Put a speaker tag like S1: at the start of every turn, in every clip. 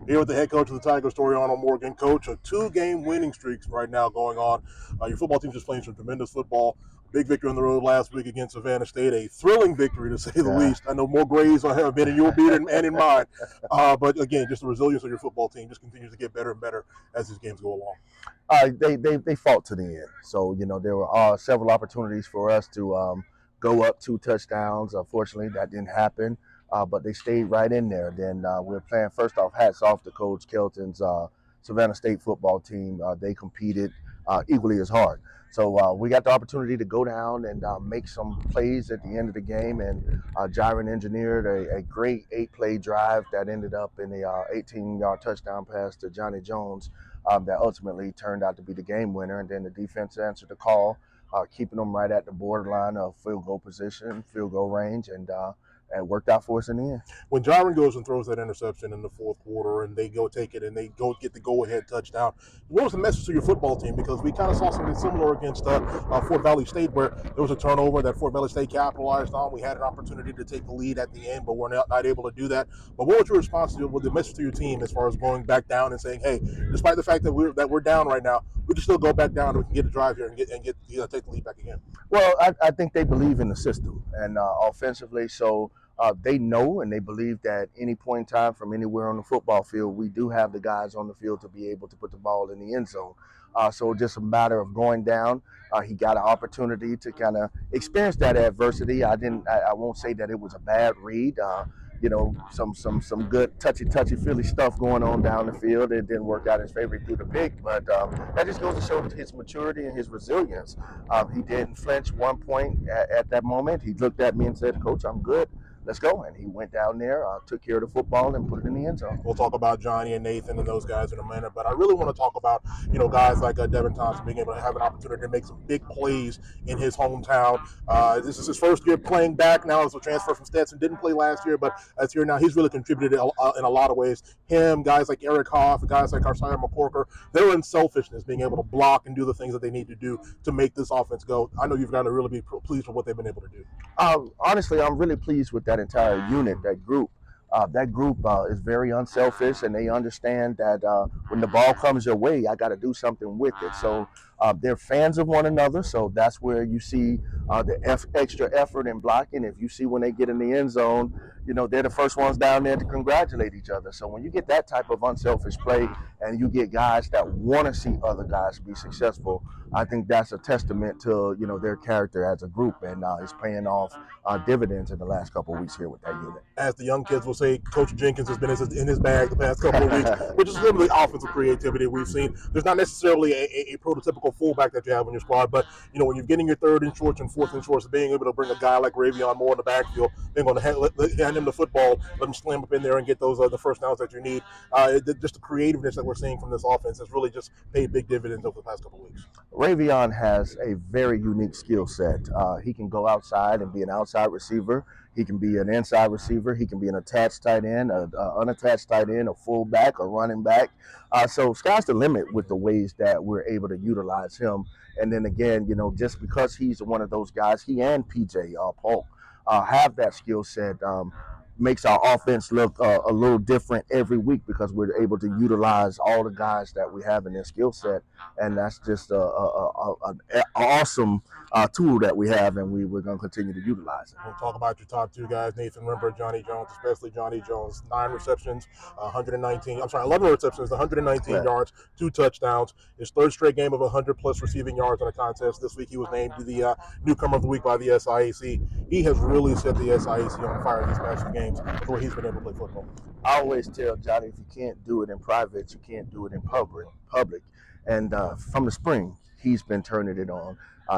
S1: Here with the head coach of the Tigers, Toriano Morgan. Coach, a two-game winning streak right now going on. Your football team just playing some tremendous football. Big victory on the road last week against Savannah State. A thrilling victory, to say the
S2: Yeah.
S1: least. I know more graves have been in your beat and in mine. But again, just the resilience of your football team just continues to get better and better as these games go along.
S2: They fought to the end. So, there were several opportunities for us to go up 2 touchdowns. Unfortunately, that didn't happen, but they stayed right in there. Then we're playing, first off, hats off to Coach Kelton's Savannah State football team. They competed equally as hard. So we got the opportunity to go down and make some plays at the end of the game, and Jiren engineered a great 8-play drive that ended up in a 18-yard touchdown pass to Johnny Jones that ultimately turned out to be the game winner. And then the defense answered the call, keeping them right at the borderline of field goal position, field goal range, and it worked out for us in the end.
S1: When Jiren goes and throws that interception in the fourth quarter and they go take it and they go get the go-ahead touchdown, what was the message to your football team? Because we kind of saw something similar against Fort Valley State, where there was a turnover that Fort Valley State capitalized on. We had an opportunity to take the lead at the end, but we're not able to do that. But what was your response to the message to your team as far as going back down and saying, hey, despite the fact that we're down right now, we can still go back down and we can get a drive here and take the lead back again?
S2: Well, I think they believe in the system and offensively, so they know and they believe that any point in time from anywhere on the football field, we do have the guys on the field to be able to put the ball in the end zone. So just a matter of going down. He got an opportunity to kind of experience that adversity. I won't say that it was a bad read. Some good touchy feely stuff going on down the field. It didn't work out in his favor. He threw the pick, but that just goes to show his maturity and his resilience. He didn't flinch one point at that moment. He looked at me and said, "Coach, I'm good. Let's go." And he went down there, took care of the football, and put it in the end zone.
S1: We'll talk about Johnny and Nathan and those guys in a minute, but I really want to talk about guys like Devin Thompson being able to have an opportunity to make some big plays in his hometown. This is his first year playing back now as a transfer from Stetson. Didn't play last year, but as here now, he's really contributed in a lot of ways. Him, guys like Eric Hoff, guys like Arsiah McCorker, their unselfishness, being able to block and do the things that they need to do to make this offense go. I know you've got to really be pleased with what they've been able to do.
S2: Honestly, I'm really pleased with that entire unit, that group. That group is very unselfish, and they understand that when the ball comes your way, I got to do something with it. So they're fans of one another. So that's where you see the extra effort in blocking. If you see when they get in the end zone, they're the first ones down there to congratulate each other. So when you get that type of unselfish play, and you get guys that want to see other guys be successful, I think that's a testament to their character as a group, and it's paying off dividends in the last couple of weeks here with that unit.
S1: As the young kids will say, Coach Jenkins has been in his bag the past couple of weeks, which is literally offensive creativity we've seen. There's not necessarily a prototypical fullback that you have in your squad, but when you're getting your third and shorts and fourth and shorts, being able to bring a guy like Ravion Moore in the backfield, being able to hand him the football, let him slam up in there and get those the first downs that you need. Just the creativeness that we're seeing from this offense has really just paid big dividends over the past couple of weeks.
S2: Ravion has a very unique skill set. He can go outside and be an outside receiver. He can be an inside receiver. He can be an attached tight end, an unattached tight end, a fullback, a running back. So sky's the limit with the ways that we're able to utilize him. And then again, just because he's one of those guys, he and PJ Polk have that skill set. Makes our offense look a little different every week because we're able to utilize all the guys that we have in their skill set, and that's just an awesome tool that we have, and we're going to continue to utilize it.
S1: We'll talk about your top two guys, Nathan Rimper, Johnny Jones, especially Johnny Jones. 11 receptions, 119 yards, 2 touchdowns. His third straight game of 100-plus receiving yards in a contest. This week he was named to the Newcomer of the Week by the SIAC. He has really set the SIAC on fire these past few games where he's been able to play football.
S2: I always tell Johnny, if you can't do it in private, you can't do it in public. And from the spring, he's been turning it on.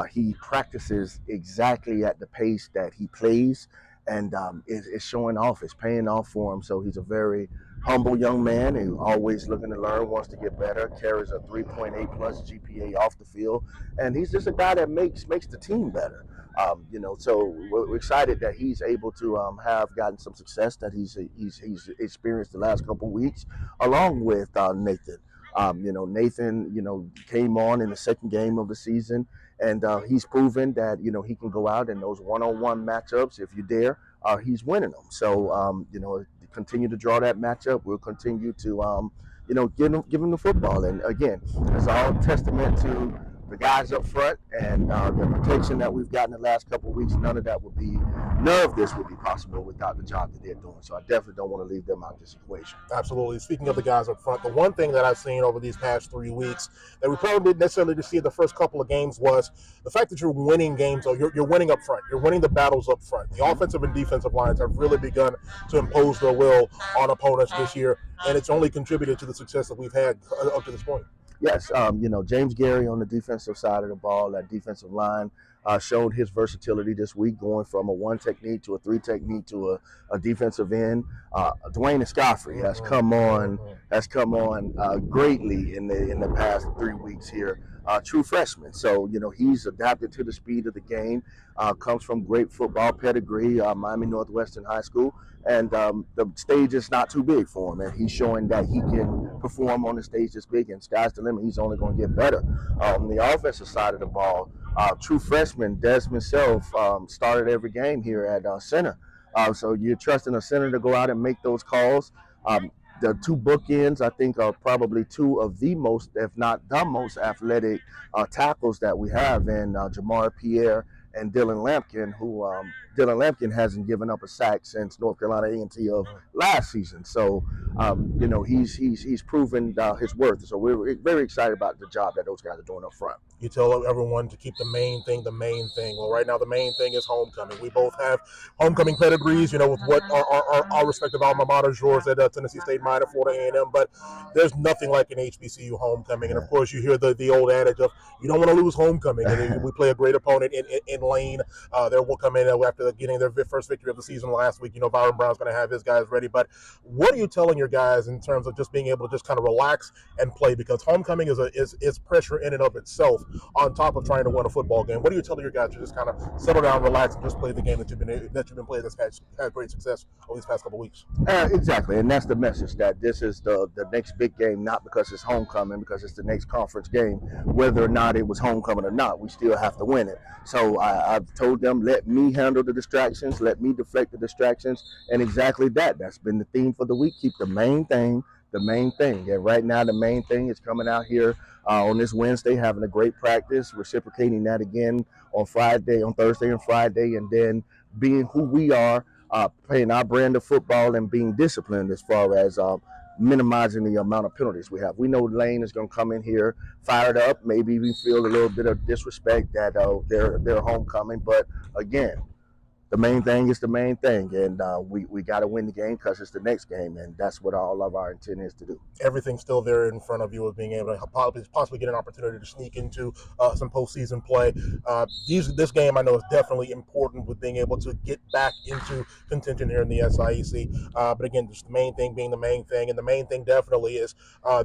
S2: He practices exactly at the pace that he plays, and it's showing off. It's paying off for him. So he's a very humble young man who's always looking to learn, wants to get better, carries a 3.8 plus GPA off the field, and he's just a guy that makes the team better. So we're excited that he's able to have gotten some success that he's experienced the last couple of weeks, along with Nathan. Nathan, came on in the second game of the season, and he's proven that he can go out in those one-on-one matchups if you dare. He's winning them. So continue to draw that matchup. We'll continue to give them the football. And again, it's all testament to the guys up front and the protection that we've gotten the last couple of weeks. None of this would be possible without the job that they're doing. So I definitely don't want to leave them out of this equation.
S1: Absolutely. Speaking of the guys up front, the one thing that I've seen over these past 3 weeks that we probably didn't necessarily see in the first couple of games was the fact that you're winning games, or you're winning up front. You're winning the battles up front. The offensive and defensive lines have really begun to impose their will on opponents this year, and it's only contributed to the success that we've had up to this point.
S2: Yes, James Gary on the defensive side of the ball, that defensive line, showed his versatility this week, going from a 1 technique to a 3 technique to a defensive end. Dwayne Escoffery has come on greatly in the past 3 weeks here. True freshman, so he's adapted to the speed of the game. Comes from great football pedigree, Miami Northwestern High School, and the stage is not too big for him, and he's showing that he can perform on the stage this big, and sky's the limit. He's only going to get better. On the offensive side of the ball, true freshman Desmond Self started every game here at center. So you're trusting a center to go out and make those calls. The 2 bookends, I think, are probably 2 of the most, if not the most, athletic tackles that we have in Jamar Pierre and Dylan Lampkin, who Dylan Lampkin hasn't given up a sack since North Carolina A&T of last season. So, he's proven his worth. So we're very excited about the job that those guys are doing up front.
S1: You tell everyone to keep the main thing the main thing. Well, right now the main thing is homecoming. We both have homecoming pedigrees, with what our respective alma maters, yours at Tennessee State, mine at Florida A&M. But there's nothing like an HBCU homecoming. And of course, you hear the old adage of you don't want to lose homecoming. And we play a great opponent in Lane. They will come in after getting their first victory of the season last week. Byron Brown's going to have his guys ready. But what are you telling your guys in terms of just being able to just kind of relax and play? Because homecoming is pressure in and of itself, on top of trying to win a football game. What are you telling your guys to just kind of settle down, relax, and just play the game that you've been playing that's had great success over these past couple of weeks?
S2: Exactly, and that's the message, that this is the next big game, not because it's homecoming, because it's the next conference game. Whether or not it was homecoming or not, we still have to win it. So I've told them, let me handle the distractions, let me deflect the distractions, and exactly that's been the theme for the week. Keep the main thing the main thing. And right now the main thing is coming out here on this Wednesday, having a great practice, reciprocating that again on Thursday and Friday, and then being who we are, playing our brand of football and being disciplined as far as minimizing the amount of penalties we have. We know Lane is going to come in here fired up, maybe even feel a little bit of disrespect that they're homecoming, but again, the main thing is the main thing, and we got to win the game because it's the next game, and that's what all of our intent is to do.
S1: Everything's still there in front of you of being able to possibly get an opportunity to sneak into some postseason play. This game I know is definitely important with being able to get back into contention here in the SIEC. But again, just the main thing being the main thing, and the main thing definitely is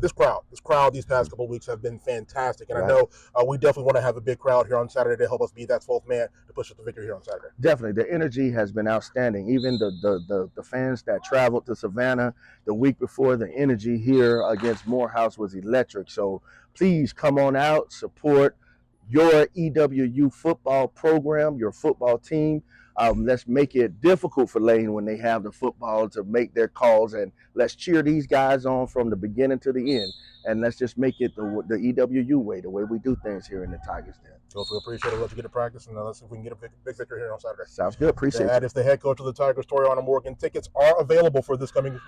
S1: this crowd. This crowd these past couple of weeks have been fantastic, and right. I know we definitely want to have a big crowd here on Saturday to help us be that 12th man to push us to victory here on Saturday.
S2: Definitely. The energy has been outstanding. Even the fans that traveled to Savannah the week before, the energy here against Morehouse was electric. So please come on out, support your EWU football program, your football team. Let's make it difficult for Lane when they have the football to make their calls, and let's cheer these guys on from the beginning to the end. And let's just make it the EWU way, the way we do things here in the Tigers Den.
S1: So we appreciate it. Let you get to practice, and let's see if we can get a big victory here on Saturday.
S2: Sounds good. Appreciate it.
S1: That is the head coach of the Tigers, Toriano Morgan. Tickets are available for this coming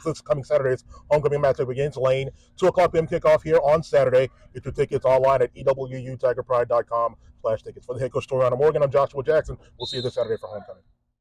S1: Saturday's homecoming matchup against Lane. 2:00 p.m. kickoff here on Saturday. Get your tickets online at ewutigerpride.com/tickets. For the head coach, Toriano Morgan, I'm Joshua Jackson. We'll see you this Saturday for homecoming.